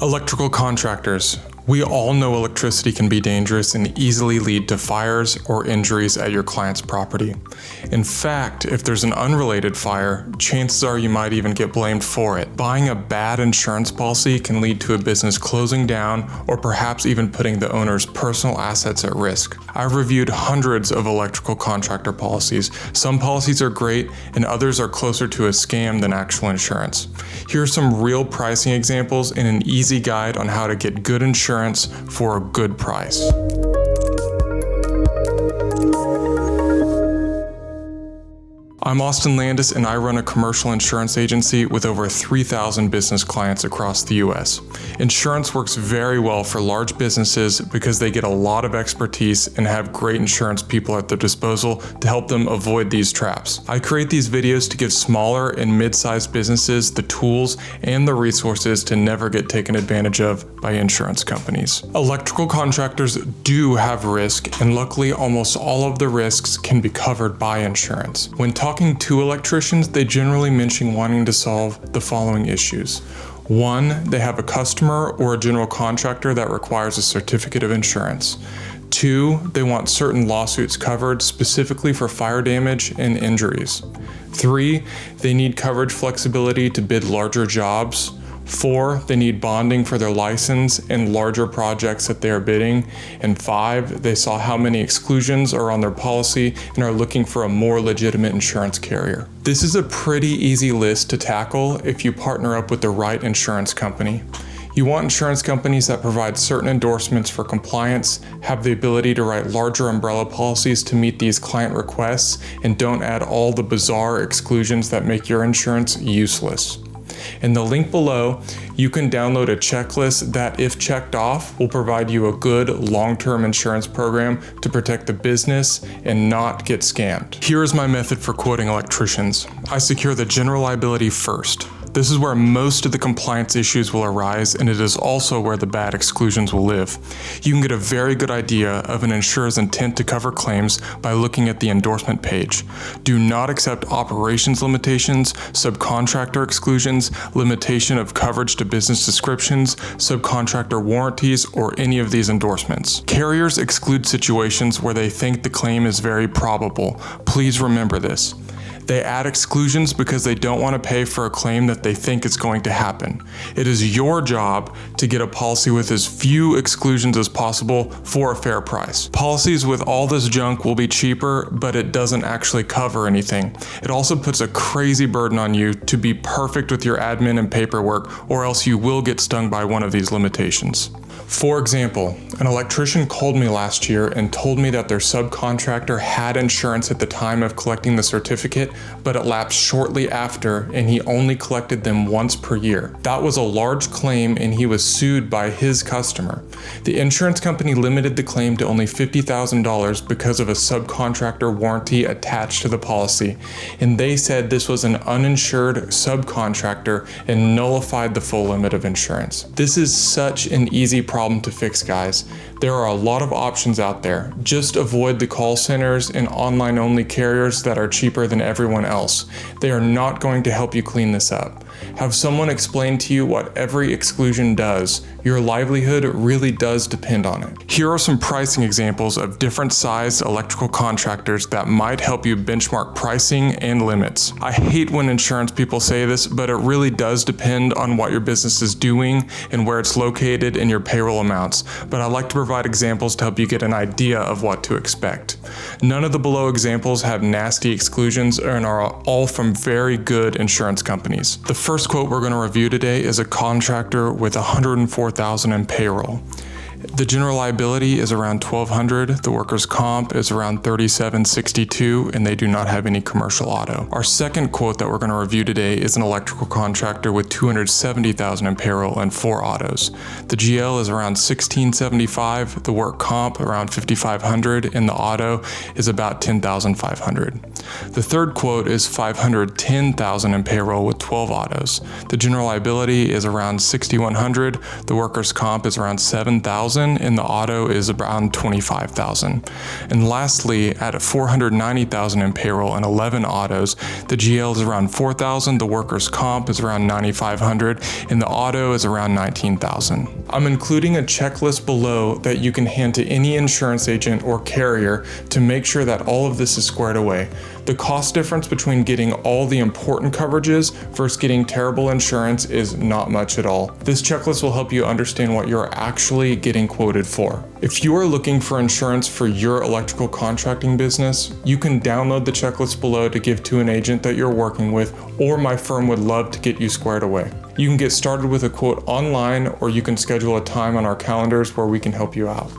Electrical contractors. We all know electricity can be dangerous and easily lead to fires or injuries at your client's property. In fact, if there's an unrelated fire, chances are you might even get blamed for it. Buying a bad insurance policy can lead to a business closing down or perhaps even putting the owner's personal assets at risk. I've reviewed hundreds of electrical contractor policies. Some policies are great and others are closer to a scam than actual insurance. Here are some real pricing examples and an easy guide on how to get good insurance for a good price. I'm Austin Landis and I run a commercial insurance agency with over 3,000 business clients across the US. Insurance works very well for large businesses because they get a lot of expertise and have great insurance people at their disposal to help them avoid these traps. I create these videos to give smaller and mid-sized businesses the tools and the resources to never get taken advantage of by insurance companies. Electrical contractors do have risk, and luckily almost all of the risks can be covered by insurance. When talking to electricians, they generally mention wanting to solve the following issues. 1, they have a customer or a general contractor that requires a certificate of insurance. 2, they want certain lawsuits covered specifically for fire damage and injuries. 3, they need coverage flexibility to bid larger jobs. 4, they need bonding for their license and larger projects that they are bidding. And 5, they saw how many exclusions are on their policy and are looking for a more legitimate insurance carrier. This is a pretty easy list to tackle if you partner up with the right insurance company. You want insurance companies that provide certain endorsements for compliance, have the ability to write larger umbrella policies to meet these client requests, and don't add all the bizarre exclusions that make your insurance useless. In the link below, you can download a checklist that, if checked off, will provide you a good long-term insurance program to protect the business and not get scammed. Here is my method for quoting electricians. I secure the general liability first. This is where most of the compliance issues will arise, and it is also where the bad exclusions will live. You can get a very good idea of an insurer's intent to cover claims by looking at the endorsement page. Do not accept operations limitations, subcontractor exclusions, limitation of coverage to business descriptions, subcontractor warranties, or any of these endorsements. Carriers exclude situations where they think the claim is very probable. Please remember this. They add exclusions because they don't want to pay for a claim that they think is going to happen. It is your job to get a policy with as few exclusions as possible for a fair price. Policies with all this junk will be cheaper, but it doesn't actually cover anything. It also puts a crazy burden on you to be perfect with your admin and paperwork, or else you will get stung by one of these limitations. For example, an electrician called me last year and told me that their subcontractor had insurance at the time of collecting the certificate, but it lapsed shortly after and he only collected them once per year. That was a large claim and he was sued by his customer. The insurance company limited the claim to only $50,000 because of a subcontractor warranty attached to the policy, and they said this was an uninsured subcontractor and nullified the full limit of insurance. This is such an easy problem to fix, guys. There are a lot of options out there. Just avoid the call centers and online only carriers that are cheaper than everyone else. They are not going to help you clean this up. Have someone explain to you what every exclusion does. Your livelihood really does depend on it. Here are some pricing examples of different sized electrical contractors that might help you benchmark pricing and limits. I hate when insurance people say this, but it really does depend on what your business is doing and where it's located and your payroll amounts. But I like to provide examples to help you get an idea of what to expect. None of the below examples have nasty exclusions and are all from very good insurance companies. The first quote we're going to review today is a contractor with $104,000 in payroll. The general liability is around $1,200, the workers' comp is around $3,762, and they do not have any commercial auto. Our second quote that we're going to review today is an electrical contractor with $270,000 in payroll and 4 autos. The GL is around $1,675, the work comp around $5,500, and the auto is about $10,500. The third quote is $510,000 in payroll with 12 autos. The general liability is around $6,100, the workers' comp is around $7,000, $30,000 and the auto is around $25,000. And lastly, at $490,000 in payroll and 11 autos, the GL is around $4,000, the workers' comp is around $9,500, and the auto is around $19,000. I'm including a checklist below that you can hand to any insurance agent or carrier to make sure that all of this is squared away. The cost difference between getting all the important coverages versus getting terrible insurance is not much at all. This checklist will help you understand what you're actually getting quoted for. If you are looking for insurance for your electrical contracting business, you can download the checklist below to give to an agent that you're working with, or my firm would love to get you squared away. You can get started with a quote online, or you can schedule a time on our calendars where we can help you out.